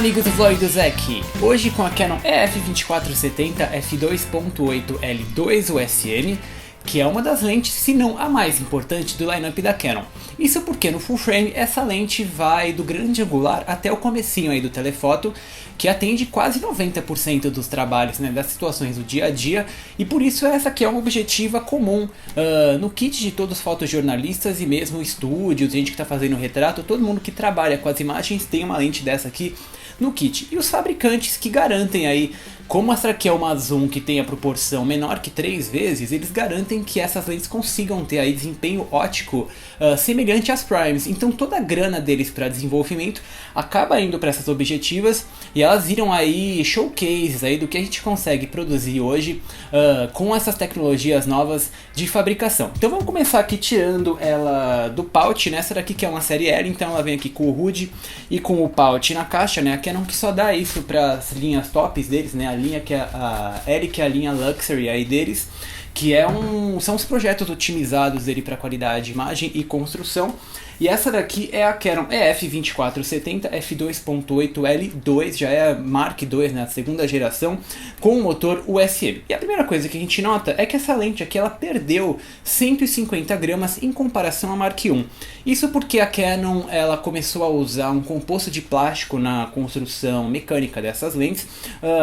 amigos do Vlog do Zek! Hoje com a Canon EF2470 f2.8L2 USM, que é uma das lentes, se não a mais importante do lineup da Canon. Isso porque no full frame essa lente vai do grande angular até o comecinho aí do telefoto, que atende quase 90% dos trabalhos, né, das situações do dia a dia, e por isso essa aqui é uma objetiva comum no kit de todos os fotojornalistas e mesmo estúdios, gente que está fazendo retrato, todo mundo que trabalha com as imagens tem uma lente dessa aqui no kit. E os fabricantes que garantem aí, como essa aqui é uma zoom que tem a proporção menor que 3 vezes, eles garantem que essas lentes consigam ter aí desempenho óptico semelhante às primes. Então toda a grana deles para desenvolvimento acaba indo para essas objetivas e elas viram aí showcases aí do que a gente consegue produzir hoje com essas tecnologias novas de fabricação. Então vamos começar aqui tirando ela do pouch, né? Essa daqui que é uma série L, então ela vem aqui com o HUD e com o pouch na caixa, né? A Canon que só dá isso para as linhas tops deles, né? A linha que é a L, que é a linha Luxury aí deles, que são os projetos otimizados dele para qualidade de imagem e construção. E essa daqui é a Canon EF2470 f2.8L2, já é a Mark II, né, a segunda geração, com o motor USM. E a primeira coisa que a gente nota é que essa lente aqui ela perdeu 150 gramas em comparação à Mark I. Isso porque a Canon ela começou a usar um composto de plástico na construção mecânica dessas lentes,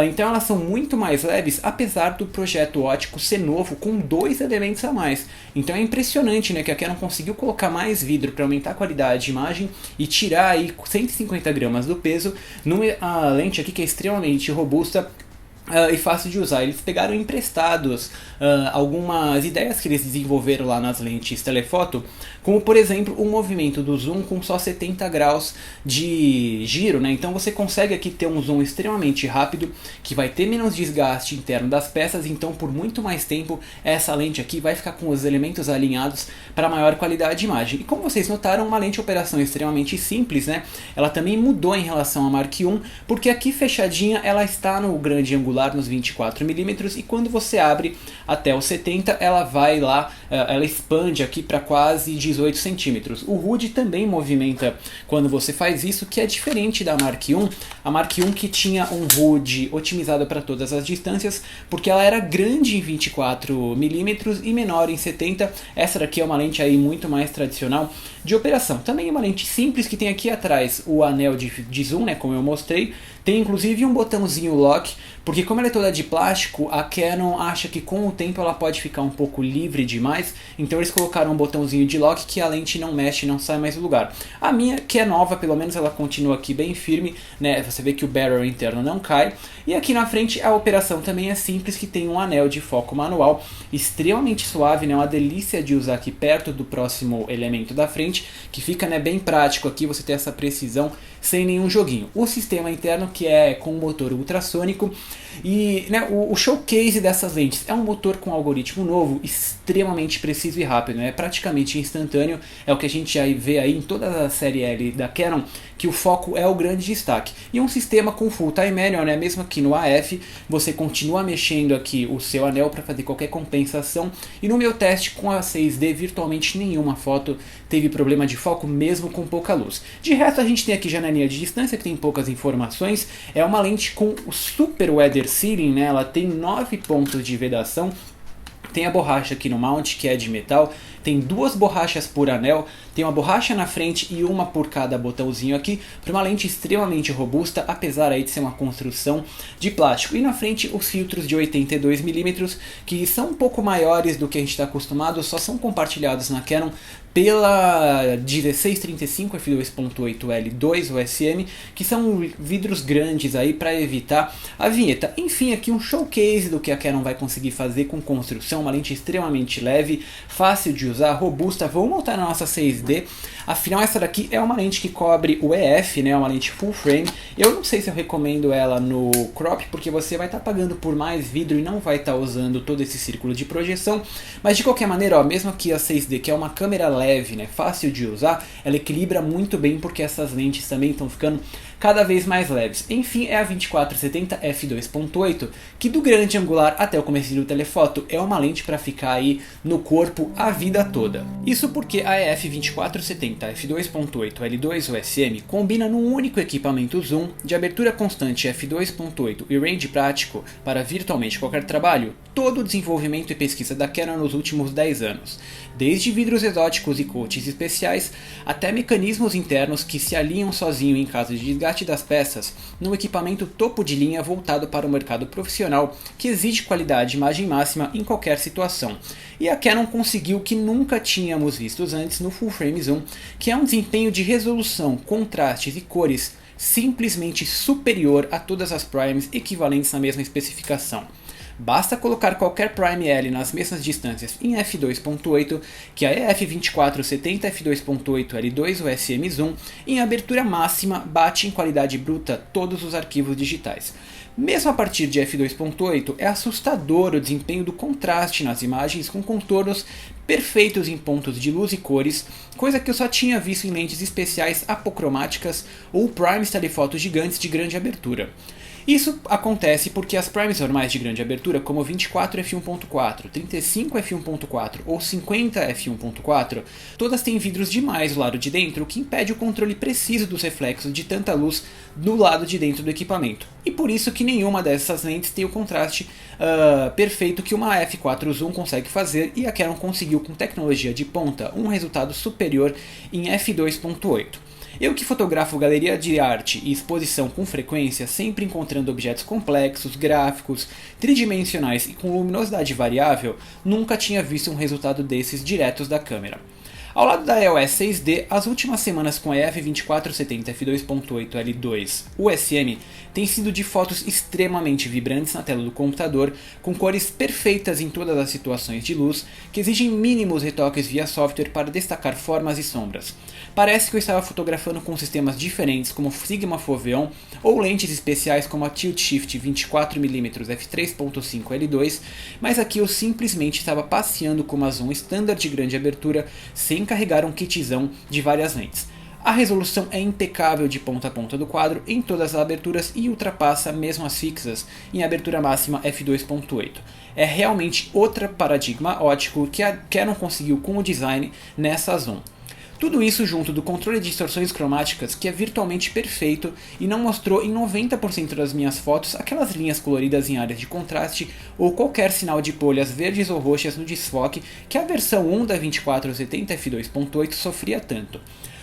então elas são muito mais leves, apesar do projeto óptico ser novo com 2 elementos a mais. Então é impressionante, né, que a Canon conseguiu colocar mais vidro para aumentar a qualidade de imagem e tirar aí 150 gramas do peso numa lente aqui que é extremamente robusta e fácil de usar. Eles pegaram emprestados algumas ideias que eles desenvolveram lá nas lentes telefoto, como por exemplo o movimento do zoom com só 70 graus de giro, né? Então você consegue aqui ter um zoom extremamente rápido, que vai ter menos desgaste interno das peças, então por muito mais tempo essa lente aqui vai ficar com os elementos alinhados para maior qualidade de imagem. E como vocês notaram, uma lente de operação extremamente simples, né? Ela também mudou em relação à Mark I, porque aqui fechadinha ela está no grande angular, nos 24mm, e quando você abre até os 70, ela vai lá, ela expande aqui para quase 18 centímetros. O HUD também movimenta quando você faz isso, que é diferente da Mark I. A Mark I que tinha um HUD otimizado para todas as distâncias, porque ela era grande em 24mm e menor em 70. Essa daqui é uma lente aí muito mais tradicional de operação. Também é uma lente simples que tem aqui atrás o anel de zoom, né, como eu mostrei. Tem inclusive um botãozinho lock, porque como ela é toda de plástico, a Canon acha que com o tempo ela pode ficar um pouco livre demais, então eles colocaram um botãozinho de lock que a lente não mexe, não sai mais do lugar. A minha, que é nova, pelo menos ela continua aqui bem firme, né? Você vê que o barrel interno não cai. E aqui na frente a operação também é simples, que tem um anel de foco manual, extremamente suave, né? Uma delícia de usar aqui perto do próximo elemento da frente, que fica, né, bem prático aqui você ter essa precisão sem nenhum joguinho. O sistema interno que é com motor ultrassônico e, né, o showcase dessas lentes é um motor com algoritmo novo, extremamente preciso e rápido, né, praticamente instantâneo, é o que a gente já vê aí em toda a série L da Canon, que o foco é o grande destaque. E um sistema com full time manual, né, mesmo aqui no AF, você continua mexendo aqui o seu anel para fazer qualquer compensação, e no meu teste com a 6D virtualmente nenhuma foto teve problema de foco, mesmo com pouca luz. De resto a gente tem aqui janelinha de distância, que tem poucas informações, é uma lente com o super weather sealing, né? Ela tem 9 pontos de vedação, tem a borracha aqui no mount, que é de metal, tem 2 borrachas por anel, tem uma borracha na frente e uma por cada botãozinho aqui, para uma lente extremamente robusta, apesar aí de ser uma construção de plástico. E na frente os filtros de 82mm, que são um pouco maiores do que a gente está acostumado, só são compartilhados na Canon pela 1635 f2.8L2 USM, que são vidros grandes aí para evitar a vinheta. Enfim, aqui um showcase do que a Canon vai conseguir fazer com construção, uma lente extremamente leve, fácil de usar, robusta. Vamos montar na nossa 6D, afinal essa daqui é uma lente que cobre o EF, né, uma lente full frame. Eu não sei se eu recomendo ela no crop, porque você vai estar pagando por mais vidro e não vai estar usando todo esse círculo de projeção, mas de qualquer maneira, ó, mesmo aqui a 6D, que é uma câmera leve, né, fácil de usar, ela equilibra muito bem, porque essas lentes também estão ficando cada vez mais leves. Enfim, é a 24-70 f2.8, que do grande angular até o começo do telefoto é uma lente para ficar aí no corpo a vida toda. Isso porque a EF 24-70 f2.8 L2 USM combina num único equipamento zoom de abertura constante f2.8 e range prático para virtualmente qualquer trabalho, todo o desenvolvimento e pesquisa da Canon nos últimos 10 anos, desde vidros exóticos e coatings especiais até mecanismos internos que se alinham sozinho em caso de desgaste das peças, num equipamento topo de linha voltado para o mercado profissional que exige qualidade e imagem máxima em qualquer situação. E a Canon conseguiu o que nunca tínhamos vistos antes no Full Frame Zoom, que é um desempenho de resolução, contrastes e cores simplesmente superior a todas as primes equivalentes na mesma especificação. Basta colocar qualquer Prime L nas mesmas distâncias em f2.8 que a EF 24-70 f2.8 L2 USM Zoom em abertura máxima bate em qualidade bruta todos os arquivos digitais. Mesmo a partir de f2.8 é assustador o desempenho do contraste nas imagens com contornos perfeitos em pontos de luz e cores, coisa que eu só tinha visto em lentes especiais apocromáticas ou primes telefotos gigantes de grande abertura. Isso acontece porque as primes normais de grande abertura, como 24 f1.4, 35 f1.4 ou 50 f1.4, todas têm vidros demais do lado de dentro, o que impede o controle preciso dos reflexos de tanta luz do lado de dentro do equipamento. E por isso que nenhuma dessas lentes tem o contraste perfeito que uma f4 Zoom consegue fazer, e a Canon conseguiu com tecnologia de ponta um resultado superior em f2.8. Eu que fotografo galeria de arte e exposição com frequência, sempre encontrando objetos complexos, gráficos, tridimensionais e com luminosidade variável, nunca tinha visto um resultado desses diretos da câmera. Ao lado da EOS 6D, as últimas semanas com a EF 24-70 f2.8 L2 USM têm sido de fotos extremamente vibrantes na tela do computador, com cores perfeitas em todas as situações de luz, que exigem mínimos retoques via software para destacar formas e sombras. Parece que eu estava fotografando com sistemas diferentes como Sigma Foveon ou lentes especiais como a Tilt Shift 24mm f3.5 L2, mas aqui eu simplesmente estava passeando com uma zoom standard de grande abertura sem carregar um kitzão de várias lentes. A resolução é impecável de ponta a ponta do quadro em todas as aberturas e ultrapassa mesmo as fixas em abertura máxima f2.8. É realmente outro paradigma ótico que a Canon conseguiu com o design nessa zoom. Tudo isso junto do controle de distorções cromáticas, que é virtualmente perfeito e não mostrou em 90% das minhas fotos aquelas linhas coloridas em áreas de contraste ou qualquer sinal de bolhas verdes ou roxas no desfoque que a versão 1 da 24-70 f2.8 sofria tanto.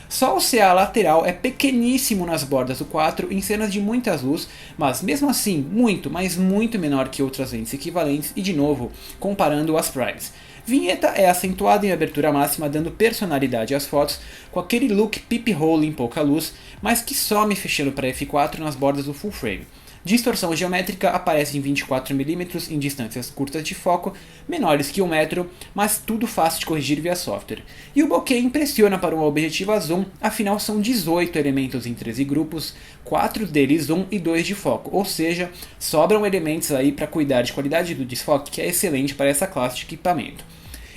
Só o CA lateral é pequeníssimo nas bordas do 4 em cenas de muita luz, mas mesmo assim muito, mas muito menor que outras lentes equivalentes e de novo, comparando as primes. Vinheta é acentuada em abertura máxima, dando personalidade às fotos, com aquele look peephole em pouca luz, mas que some fechando para f4 nas bordas do full frame. Distorção geométrica aparece em 24mm em distâncias curtas de foco, menores que 1 metro, mas tudo fácil de corrigir via software. E o bokeh impressiona para um objetivo a zoom, afinal são 18 elementos em 13 grupos, 4 deles zoom e 2 de foco, ou seja, sobram elementos aí para cuidar de qualidade do desfoque, que é excelente para essa classe de equipamento.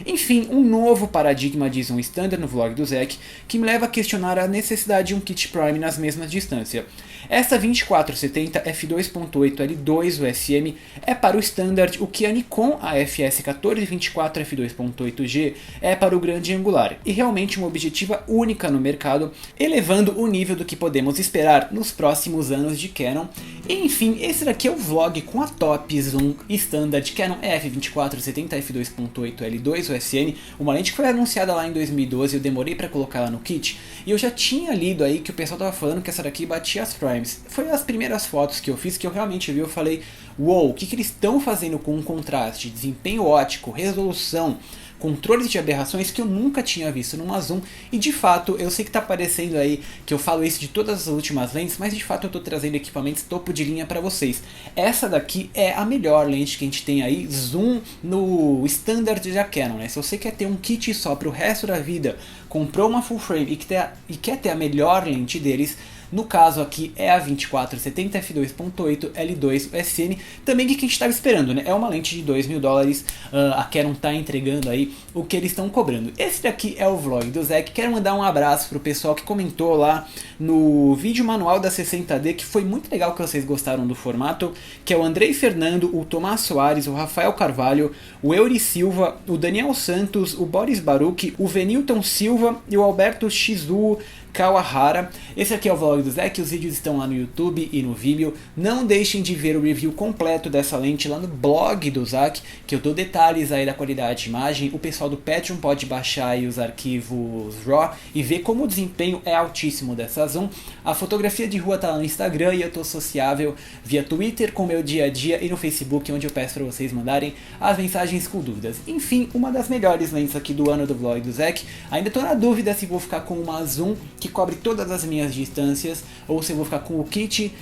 Enfim, um novo paradigma de zoom standard no vlog do Zek, que me leva a questionar a necessidade de um kit prime nas mesmas distâncias. Esta 24-70 f2.8 L2 USM é para o standard o que a Nikon AFS 1424 f2.8G é para o grande angular, e realmente uma objetiva única no mercado, elevando o nível do que podemos esperar nos próximos anos de Canon. E, enfim, esse daqui é o vlog com a top zoom standard Canon f24-70 f2.8 L2 USM, uma lente que foi anunciada lá em 2012, eu demorei para colocar ela no kit, e eu já tinha lido aí que o pessoal tava falando que essa daqui batia as primes. Foi as primeiras fotos que eu fiz que eu realmente vi, eu falei, uou, o que eles estão fazendo com um contraste, desempenho ótico, resolução, controles de aberrações que eu nunca tinha visto numa zoom. E de fato, eu sei que tá parecendo aí que eu falo isso de todas as últimas lentes, mas de fato eu tô trazendo equipamentos topo de linha para vocês. Essa daqui é a melhor lente que a gente tem aí, zoom no standard da Canon, né? Se você quer ter um kit só pro resto da vida, comprou uma full frame e quer ter a melhor lente deles, No caso aqui é a 2470 f2.8 L2 USM, também que a gente estava esperando, né? É uma lente de $2.000, a Canon tá entregando aí o que eles estão cobrando. Esse daqui é o vlog do Zec. Quero mandar um abraço pro pessoal que comentou lá no vídeo manual da 60D, que foi muito legal, que vocês gostaram do formato, que é o Andrei Fernando, o Tomás Soares, o Rafael Carvalho, o Eury Silva, o Daniel Santos, o Boris Baruch, o Venilton Silva e o Alberto Shizu Kawahara. Esse aqui é o vlog do Zec, os vídeos estão lá no YouTube e no Vimeo. Não deixem de ver o review completo dessa lente lá no blog do Zec, que eu dou detalhes aí da qualidade de imagem. O pessoal do Patreon pode baixar aí os arquivos RAW e ver como o desempenho é altíssimo dessa zoom. A fotografia de rua tá lá no Instagram e eu tô sociável via Twitter com o meu dia a dia e no Facebook, onde eu peço para vocês mandarem as mensagens com dúvidas. Enfim, uma das melhores lentes aqui do ano do vlog do Zec. Ainda tô na dúvida se vou ficar com uma zoom que cobre todas as minhas distâncias ou se eu vou ficar com o kit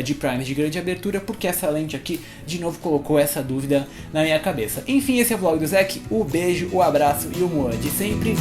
de prime de grande abertura, porque essa lente aqui de novo colocou essa dúvida na minha cabeça. Enfim, esse é o vlog do Zec. O beijo, o abraço e o moa de sempre.